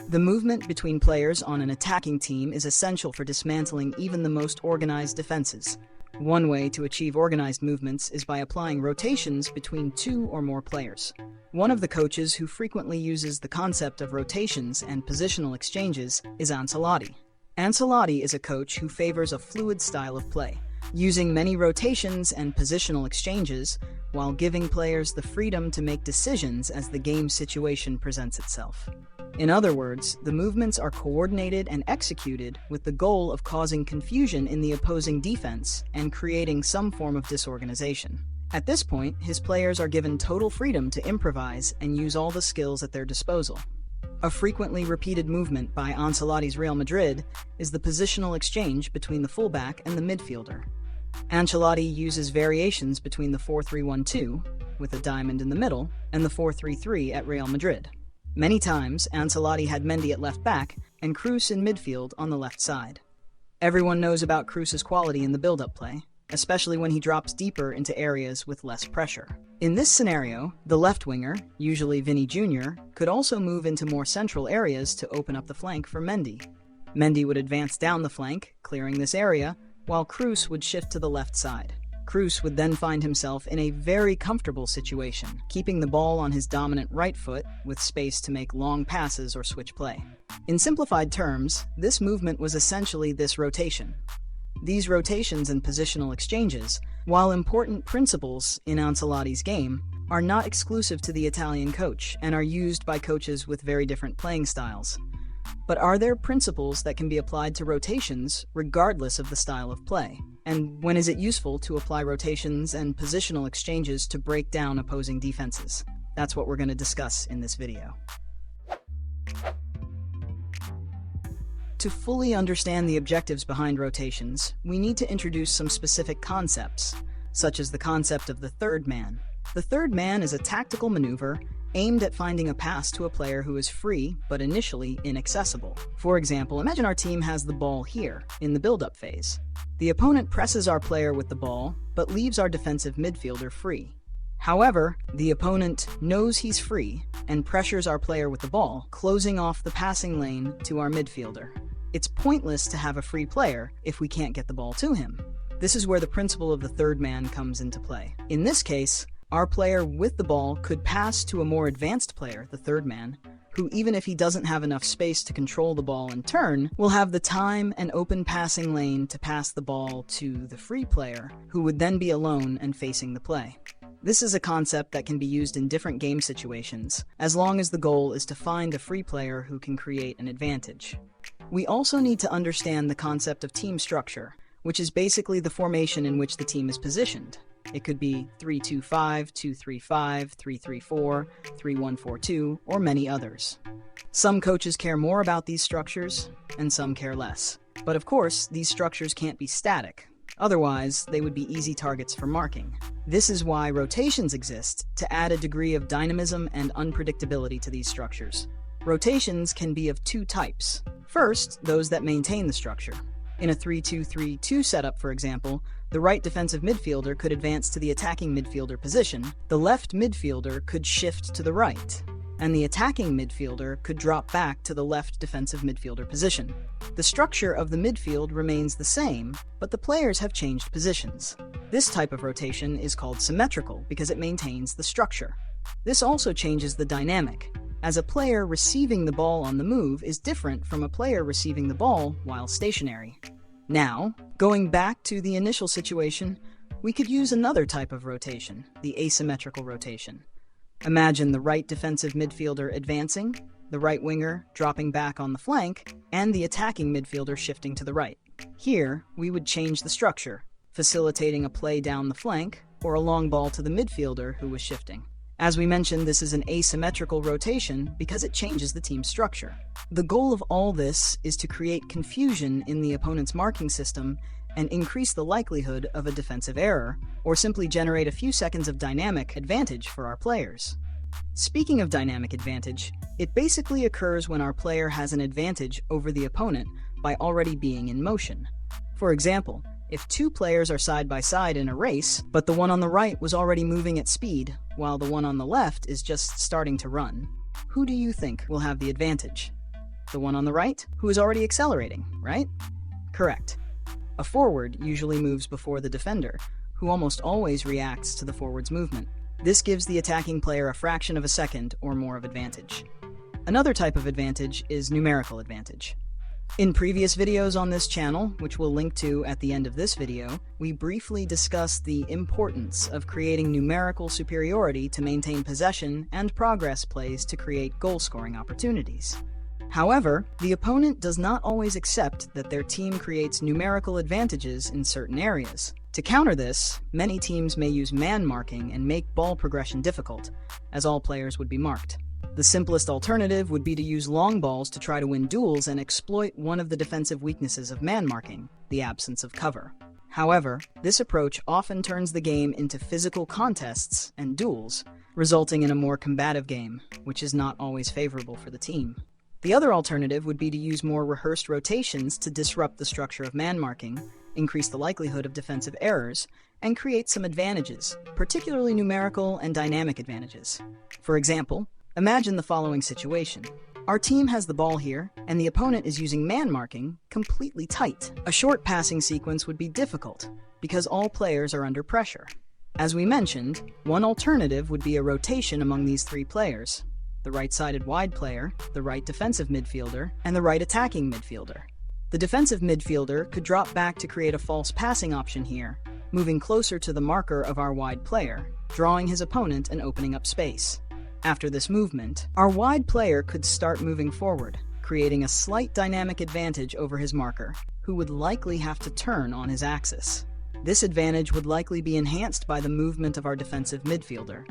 The movement between players on an attacking team is essential for dismantling even the most organized defenses. One way to achieve organized movements is by applying rotations between two or more players. One of the coaches who frequently uses the concept of rotations and positional exchanges is Ancelotti. Ancelotti is a coach who favors a fluid style of play, using many rotations and positional exchanges while giving players the freedom to make decisions as the game situation presents itself. In other words, the movements are coordinated and executed with the goal of causing confusion in the opposing defense and creating some form of disorganization. At this point, his players are given total freedom to improvise and use all the skills at their disposal. A frequently repeated movement by Ancelotti's Real Madrid is the positional exchange between the fullback and the midfielder. Ancelotti uses variations between the 4-3-1-2, with a diamond in the middle, and the 4-3-3 at Real Madrid. Many times, Ancelotti had Mendy at left back and Kroos in midfield on the left side. Everyone knows about Kroos's quality in the build-up play, especially when he drops deeper into areas with less pressure. In this scenario, the left winger, usually Vinny Jr., could also move into more central areas to open up the flank for Mendy. Mendy would advance down the flank, clearing this area, while Kroos would shift to the left side. Kroos would then find himself in a very comfortable situation, keeping the ball on his dominant right foot with space to make long passes or switch play. In simplified terms, this movement was essentially this rotation. These rotations and positional exchanges, while important principles in Ancelotti's game, are not exclusive to the Italian coach and are used by coaches with very different playing styles. But are there principles that can be applied to rotations regardless of the style of play? And when is it useful to apply rotations and positional exchanges to break down opposing defenses? That's what we're going to discuss in this video. To fully understand the objectives behind rotations, we need to introduce some specific concepts, such as the concept of the third man. The third man is a tactical maneuver aimed at finding a pass to a player who is free but initially inaccessible. For example, imagine our team has the ball here, in the build-up phase. The opponent presses our player with the ball, but leaves our defensive midfielder free. However, the opponent knows he's free and pressures our player with the ball, closing off the passing lane to our midfielder. It's pointless to have a free player if we can't get the ball to him. This is where the principle of the third man comes into play. In this case, our player with the ball could pass to a more advanced player, the third man, who, even if he doesn't have enough space to control the ball in turn, will have the time and open passing lane to pass the ball to the free player, who would then be alone and facing the play. This is a concept that can be used in different game situations, as long as the goal is to find a free player who can create an advantage. We also need to understand the concept of team structure, which is basically the formation in which the team is positioned. It could be 3-2-5, 2-3-5, 3-3-4, 3-1-4-2, or many others. Some coaches care more about these structures, and some care less. But of course, these structures can't be static. Otherwise, they would be easy targets for marking. This is why rotations exist, to add a degree of dynamism and unpredictability to these structures. Rotations can be of two types. First, those that maintain the structure. In a 3-2-3-2 setup, for example, the right defensive midfielder could advance to the attacking midfielder position, the left midfielder could shift to the right, and the attacking midfielder could drop back to the left defensive midfielder position. The structure of the midfield remains the same, but the players have changed positions. This type of rotation is called symmetrical because it maintains the structure. This also changes the dynamic, as a player receiving the ball on the move is different from a player receiving the ball while stationary. Now, going back to the initial situation, we could use another type of rotation, the asymmetrical rotation. Imagine the right defensive midfielder advancing, the right winger dropping back on the flank, and the attacking midfielder shifting to the right. Here, we would change the structure, facilitating a play down the flank or a long ball to the midfielder who was shifting. As we mentioned, this is an asymmetrical rotation because it changes the team's structure. The goal of all this is to create confusion in the opponent's marking system and increase the likelihood of a defensive error, or simply generate a few seconds of dynamic advantage for our players. Speaking of dynamic advantage, it basically occurs when our player has an advantage over the opponent by already being in motion. For example, if two players are side by side in a race, but the one on the right was already moving at speed, while the one on the left is just starting to run, who do you think will have the advantage? The one on the right, who is already accelerating, right? Correct. A forward usually moves before the defender, who almost always reacts to the forward's movement. This gives the attacking player a fraction of a second or more of advantage. Another type of advantage is numerical advantage. In previous videos on this channel, which we'll link to at the end of this video, we briefly discussed the importance of creating numerical superiority to maintain possession and progress plays to create goal-scoring opportunities. However, the opponent does not always accept that their team creates numerical advantages in certain areas. To counter this, many teams may use man marking and make ball progression difficult, as all players would be marked. The simplest alternative would be to use long balls to try to win duels and exploit one of the defensive weaknesses of man marking, the absence of cover. However, this approach often turns the game into physical contests and duels, resulting in a more combative game, which is not always favorable for the team. The other alternative would be to use more rehearsed rotations to disrupt the structure of man marking, increase the likelihood of defensive errors, and create some advantages, particularly numerical and dynamic advantages. For example, imagine the following situation. Our team has the ball here, and the opponent is using man marking completely tight. A short passing sequence would be difficult, because all players are under pressure. As we mentioned, one alternative would be a rotation among these three players: the right-sided wide player, the right defensive midfielder, and the right attacking midfielder. The defensive midfielder could drop back to create a false passing option here, moving closer to the marker of our wide player, drawing his opponent and opening up space. After this movement, our wide player could start moving forward, creating a slight dynamic advantage over his marker, who would likely have to turn on his axis. This advantage would likely be enhanced by the movement of our defensive midfielder,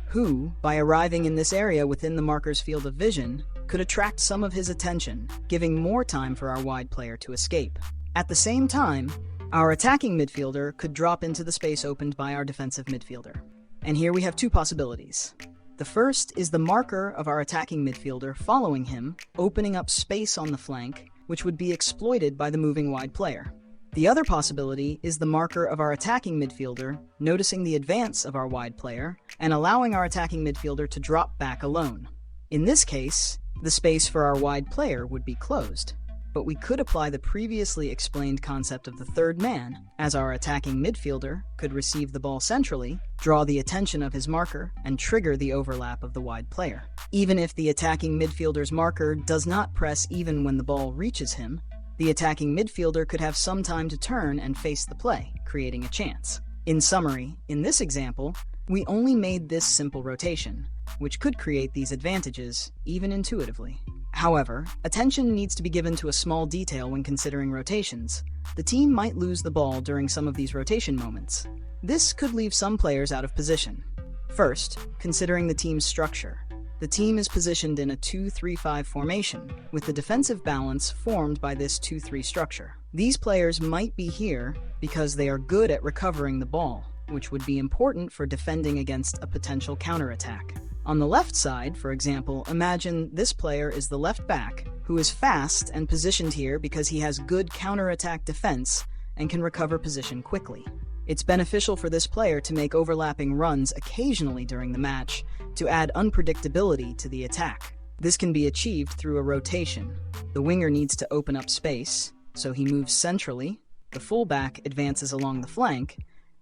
who, by arriving in this area within the marker's field of vision, could attract some of his attention, giving more time for our wide player to escape. At the same time, our attacking midfielder could drop into the space opened by our defensive midfielder. And here we have two possibilities. The first is the marker of our attacking midfielder following him, opening up space on the flank, which would be exploited by the moving wide player. The other possibility is the marker of our attacking midfielder noticing the advance of our wide player and allowing our attacking midfielder to drop back alone. In this case, the space for our wide player would be closed. But we could apply the previously explained concept of the third man, as our attacking midfielder could receive the ball centrally, draw the attention of his marker, and trigger the overlap of the wide player. Even if the attacking midfielder's marker does not press even when the ball reaches him, the attacking midfielder could have some time to turn and face the play, creating a chance. In summary, in this example, we only made this simple rotation, which could create these advantages, even intuitively. However, attention needs to be given to a small detail when considering rotations. The team might lose the ball during some of these rotation moments. This could leave some players out of position. First, considering the team's structure. The team is positioned in a 2-3-5 formation, with the defensive balance formed by this 2-3 structure. These players might be here because they are good at recovering the ball, which would be important for defending against a potential counterattack. On the left side, for example, imagine this player is the left back, who is fast and positioned here because he has good counterattack defense and can recover position quickly. It's beneficial for this player to make overlapping runs occasionally during the match to add unpredictability to the attack. This can be achieved through a rotation. The winger needs to open up space, so he moves centrally, the fullback advances along the flank,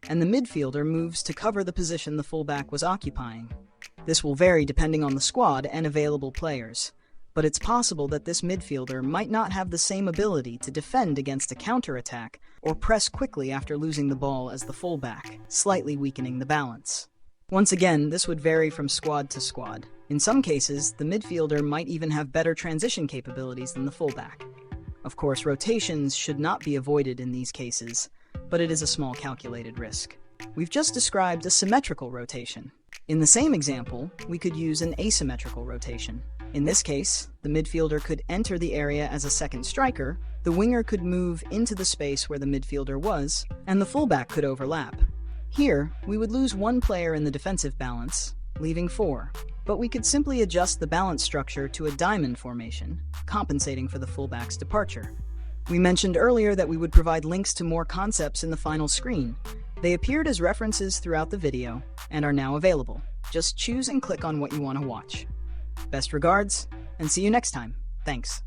and the midfielder moves to cover the position the fullback was occupying. This will vary depending on the squad and available players, but it's possible that this midfielder might not have the same ability to defend against a counterattack or press quickly after losing the ball as the fullback, slightly weakening the balance. Once again, this would vary from squad to squad. In some cases, the midfielder might even have better transition capabilities than the fullback. Of course, rotations should not be avoided in these cases, but it is a small calculated risk. We've just described a symmetrical rotation. In the same example, we could use an asymmetrical rotation. In this case, the midfielder could enter the area as a second striker, the winger could move into the space where the midfielder was, and the fullback could overlap. Here, we would lose one player in the defensive balance, leaving 4, but we could simply adjust the balance structure to a diamond formation, compensating for the fullback's departure. We mentioned earlier that we would provide links to more concepts in the final screen. They appeared as references throughout the video and are now available. Just choose and click on what you want to watch. Best regards, and see you next time. Thanks.